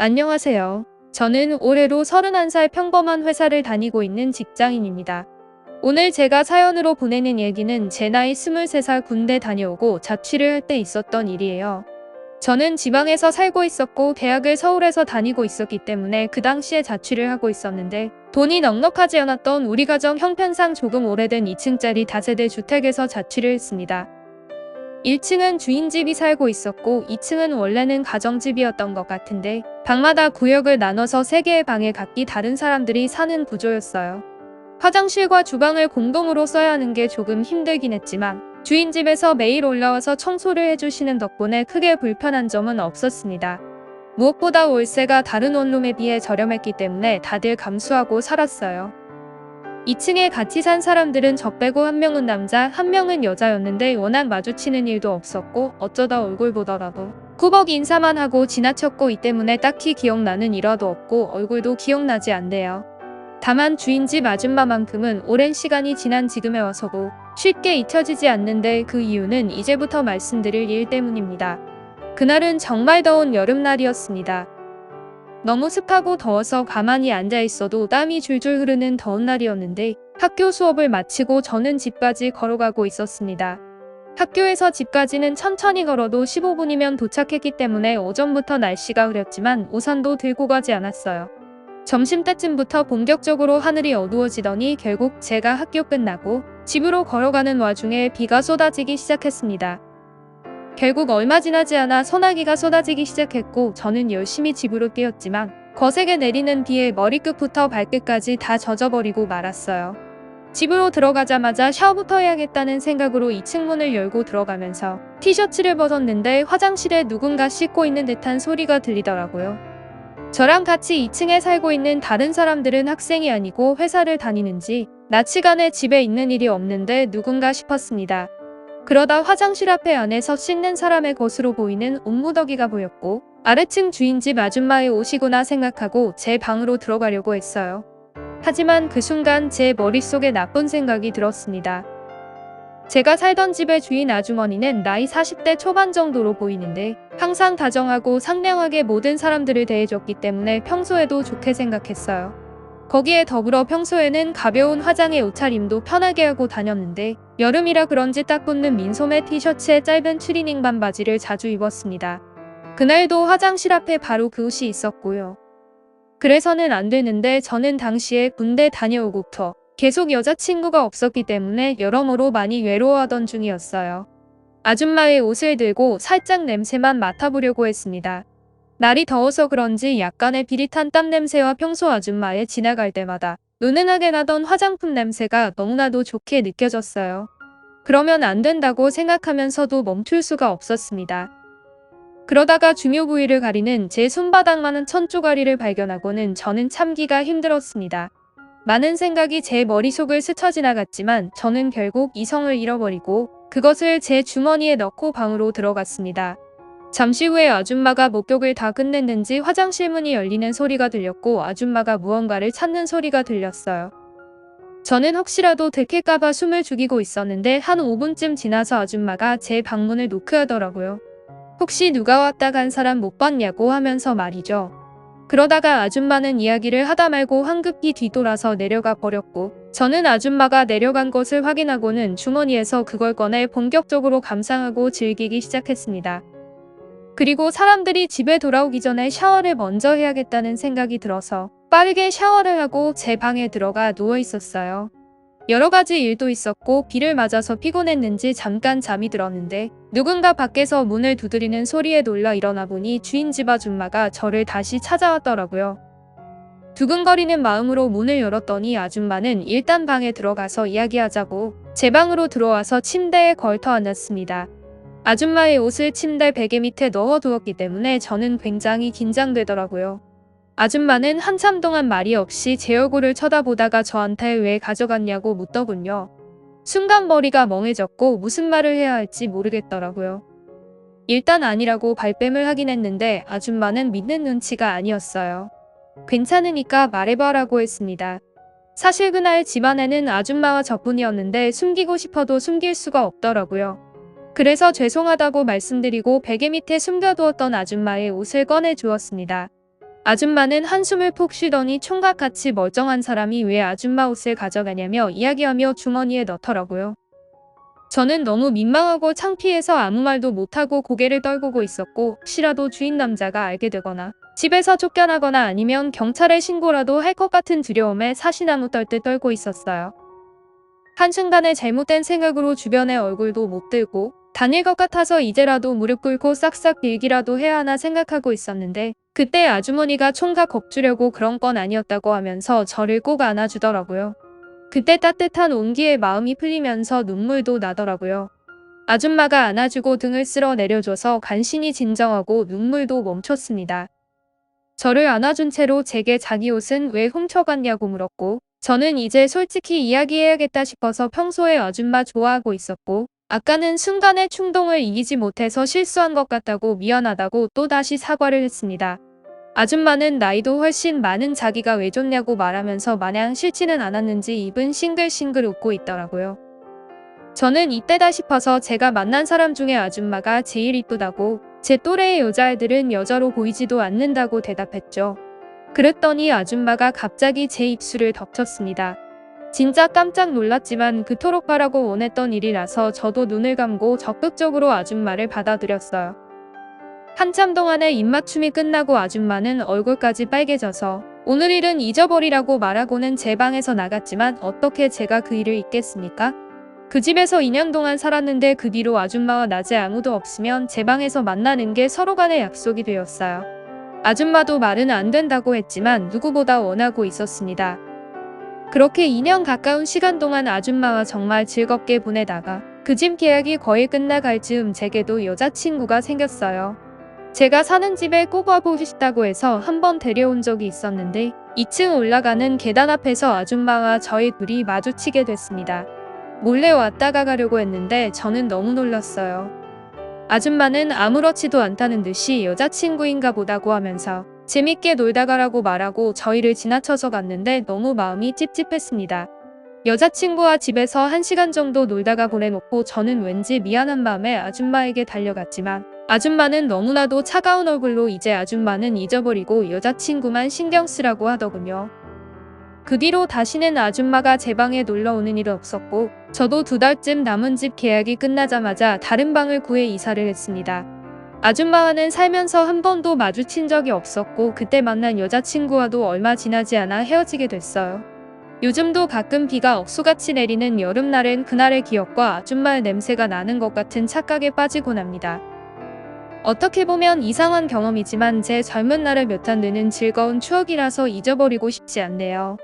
안녕하세요. 저는 올해로 31살 평범한 회사를 다니고 있는 직장인입니다. 오늘 제가 사연으로 보내는 얘기는 제 나이 23살 군대 다녀오고 자취를 할 때 있었던 일이에요. 저는 지방에서 살고 있었고 대학을 서울에서 다니고 있었기 때문에 그 당시에 자취를 하고 있었는데 돈이 넉넉하지 않았던 우리 가정 형편상 조금 오래된 2층짜리 다세대 주택에서 자취를 했습니다. 1층은 주인집이 살고 있었고 2층은 원래는 가정집이었던 것 같은데 방마다 구역을 나눠서 3개의 방에 각기 다른 사람들이 사는 구조였어요. 화장실과 주방을 공동으로 써야 하는 게 조금 힘들긴 했지만 주인집에서 매일 올라와서 청소를 해주시는 덕분에 크게 불편한 점은 없었습니다. 무엇보다 월세가 다른 원룸에 비해 저렴했기 때문에 다들 감수하고 살았어요. 2층에 같이 산 사람들은 저 빼고 한 명은 남자, 한 명은 여자였는데 워낙 마주치는 일도 없었고 어쩌다 얼굴 보더라도 꾸벅 인사만 하고 지나쳤고 이 때문에 딱히 기억나는 일화도 없고 얼굴도 기억나지 않네요. 다만 주인집 아줌마만큼은 오랜 시간이 지난 지금에 와서도 쉽게 잊혀지지 않는데 그 이유는 이제부터 말씀드릴 일 때문입니다. 그날은 정말 더운 여름날이었습니다. 너무 습하고 더워서 가만히 앉아 있어도 땀이 줄줄 흐르는 더운 날이었는데 학교 수업을 마치고 저는 집까지 걸어가고 있었습니다. 학교에서 집까지는 천천히 걸어도 15분이면 도착했기 때문에 오전부터 날씨가 흐렸지만 우산도 들고 가지 않았어요. 점심때쯤부터 본격적으로 하늘이 어두워지더니 결국 제가 학교 끝나고 집으로 걸어가는 와중에 비가 쏟아지기 시작했습니다. 결국 얼마 지나지 않아 소나기가 쏟아지기 시작했고 저는 열심히 집으로 뛰었지만 거세게 내리는 비에 머리끝부터 발끝까지 다 젖어버리고 말았어요. 집으로 들어가자마자 샤워부터 해야겠다는 생각으로 2층 문을 열고 들어가면서 티셔츠를 벗었는데 화장실에 누군가 씻고 있는 듯한 소리가 들리더라고요. 저랑 같이 2층에 살고 있는 다른 사람들은 학생이 아니고 회사를 다니는지 낮 시간에 집에 있는 일이 없는데 누군가 싶었습니다. 그러다 화장실 앞에 안에서 씻는 사람의 것으로 보이는 옷무더기가 보였고 아래층 주인집 아줌마의 옷이구나 생각하고 제 방으로 들어가려고 했어요. 하지만 그 순간 제 머릿속에 나쁜 생각이 들었습니다. 제가 살던 집의 주인 아주머니는 나이 40대 초반 정도로 보이는데 항상 다정하고 상냥하게 모든 사람들을 대해줬기 때문에 평소에도 좋게 생각했어요. 거기에 더불어 평소에는 가벼운 화장에 옷차림도 편하게 하고 다녔는데 여름이라 그런지 딱 붙는 민소매 티셔츠에 짧은 추리닝 반바지를 자주 입었습니다. 그날도 화장실 앞에 바로 그 옷이 있었고요. 그래서는 안 되는데 저는 당시에 군대 다녀오고부터 계속 여자친구가 없었기 때문에 여러모로 많이 외로워하던 중이었어요. 아줌마의 옷을 들고 살짝 냄새만 맡아보려고 했습니다. 날이 더워서 그런지 약간의 비릿한 땀 냄새와 평소 아줌마의 지나갈 때마다 은은하게 나던 화장품 냄새가 너무나도 좋게 느껴졌어요. 그러면 안 된다고 생각하면서도 멈출 수가 없었습니다. 그러다가 중요 부위를 가리는 제 손바닥만한 천조가리를 발견하고는 저는 참기가 힘들었습니다. 많은 생각이 제 머릿속을 스쳐 지나갔지만 저는 결국 이성을 잃어버리고 그것을 제 주머니에 넣고 방으로 들어갔습니다. 잠시 후에 아줌마가 목욕을 다 끝냈는지 화장실 문이 열리는 소리가 들렸고 아줌마가 무언가를 찾는 소리가 들렸어요. 저는 혹시라도 들킬까봐 숨을 죽이고 있었는데 한 5분쯤 지나서 아줌마가 제 방문을 노크하더라고요. 혹시 누가 왔다 간 사람 못 봤냐고 하면서 말이죠. 그러다가 아줌마는 이야기를 하다 말고 황급히 뒤돌아서 내려가 버렸고 저는 아줌마가 내려간 것을 확인하고는 주머니에서 그걸 꺼내 본격적으로 감상하고 즐기기 시작했습니다. 그리고 사람들이 집에 돌아오기 전에 샤워를 먼저 해야겠다는 생각이 들어서 빠르게 샤워를 하고 제 방에 들어가 누워 있었어요. 여러 가지 일도 있었고 비를 맞아서 피곤했는지 잠깐 잠이 들었는데 누군가 밖에서 문을 두드리는 소리에 놀라 일어나 보니 주인집 아줌마가 저를 다시 찾아왔더라고요. 두근거리는 마음으로 문을 열었더니 아줌마는 일단 방에 들어가서 이야기하자고 제 방으로 들어와서 침대에 걸터 앉았습니다. 아줌마의 옷을 침대 베개 밑에 넣어두었기 때문에 저는 굉장히 긴장되더라고요. 아줌마는 한참 동안 말이 없이 제 얼굴을 쳐다보다가 저한테 왜 가져갔냐고 묻더군요. 순간 머리가 멍해졌고 무슨 말을 해야 할지 모르겠더라고요. 일단 아니라고 발뺌을 하긴 했는데 아줌마는 믿는 눈치가 아니었어요. 괜찮으니까 말해봐라고 했습니다. 사실 그날 집안에는 아줌마와 저뿐이었는데 숨기고 싶어도 숨길 수가 없더라고요. 그래서 죄송하다고 말씀드리고 베개 밑에 숨겨두었던 아줌마의 옷을 꺼내 주었습니다. 아줌마는 한숨을 푹 쉬더니 총각같이 멀쩡한 사람이 왜 아줌마 옷을 가져가냐며 이야기하며 주머니에 넣더라고요. 저는 너무 민망하고 창피해서 아무 말도 못하고 고개를 떨구고 있었고, 혹시라도 주인 남자가 알게 되거나 집에서 쫓겨나거나 아니면 경찰에 신고라도 할 것 같은 두려움에 사시나무 떨듯 떨고 있었어요. 한순간에 잘못된 생각으로 주변에 얼굴도 못 들고 다닐 것 같아서 이제라도 무릎 꿇고 싹싹 빌기라도 해야 하나 생각하고 있었는데, 그때 아주머니가 총각 겁주려고 그런 건 아니었다고 하면서 저를 꼭 안아주더라고요. 그때 따뜻한 온기에 마음이 풀리면서 눈물도 나더라고요. 아줌마가 안아주고 등을 쓸어 내려줘서 간신히 진정하고 눈물도 멈췄습니다. 저를 안아준 채로 제게 자기 옷은 왜 훔쳐갔냐고 물었고, 저는 이제 솔직히 이야기해야겠다 싶어서 평소에 아줌마 좋아하고 있었고, 아까는 순간의 충동을 이기지 못해서 실수한 것 같다고 미안하다고 또다시 사과를 했습니다. 아줌마는 나이도 훨씬 많은 자기가 왜 줬냐고 말하면서 마냥 싫지는 않았는지 입은 싱글싱글 웃고 있더라고요. 저는 이때다 싶어서 제가 만난 사람 중에 아줌마가 제일 이쁘다고, 제 또래의 여자애들은 여자로 보이지도 않는다고 대답했죠. 그랬더니 아줌마가 갑자기 제 입술을 덮쳤습니다. 진짜 깜짝 놀랐지만 그토록 바라고 원했던 일이라서 저도 눈을 감고 적극적으로 아줌마를 받아들였어요. 한참 동안의 입맞춤이 끝나고 아줌마는 얼굴까지 빨개져서 오늘 일은 잊어버리라고 말하고는 제 방에서 나갔지만 어떻게 제가 그 일을 잊겠습니까? 그 집에서 2년 동안 살았는데 그 뒤로 아줌마와 낮에 아무도 없으면 제 방에서 만나는 게 서로 간의 약속이 되었어요. 아줌마도 말은 안 된다고 했지만 누구보다 원하고 있었습니다. 그렇게 2년 가까운 시간 동안 아줌마와 정말 즐겁게 보내다가 그 집 계약이 거의 끝나갈 즈음 제게도 여자친구가 생겼어요. 제가 사는 집에 꼭 와보고 싶다고 해서 한번 데려온 적이 있었는데 2층 올라가는 계단 앞에서 아줌마와 저희 둘이 마주치게 됐습니다. 몰래 왔다가 가려고 했는데 저는 너무 놀랐어요. 아줌마는 아무렇지도 않다는 듯이 여자친구인가 보다고 하면서 재밌게 놀다 가라고 말하고 저희를 지나쳐서 갔는데 너무 마음이 찝찝했습니다. 여자친구와 집에서 1시간 정도 놀다가 보내놓고 저는 왠지 미안한 마음에 아줌마에게 달려갔지만 아줌마는 너무나도 차가운 얼굴로 이제 아줌마는 잊어버리고 여자친구만 신경 쓰라고 하더군요. 그 뒤로 다시는 아줌마가 제 방에 놀러 오는 일은 없었고, 저도 2달쯤 남은 집 계약이 끝나자마자 다른 방을 구해 이사를 했습니다. 아줌마와는 살면서 한 번도 마주친 적이 없었고, 그때 만난 여자친구와도 얼마 지나지 않아 헤어지게 됐어요. 요즘도 가끔 비가 억수같이 내리는 여름날엔 그날의 기억과 아줌마의 냄새가 나는 것 같은 착각에 빠지곤 합니다. 어떻게 보면 이상한 경험이지만 제 젊은 날을 몇 안 되는 즐거운 추억이라서 잊어버리고 싶지 않네요.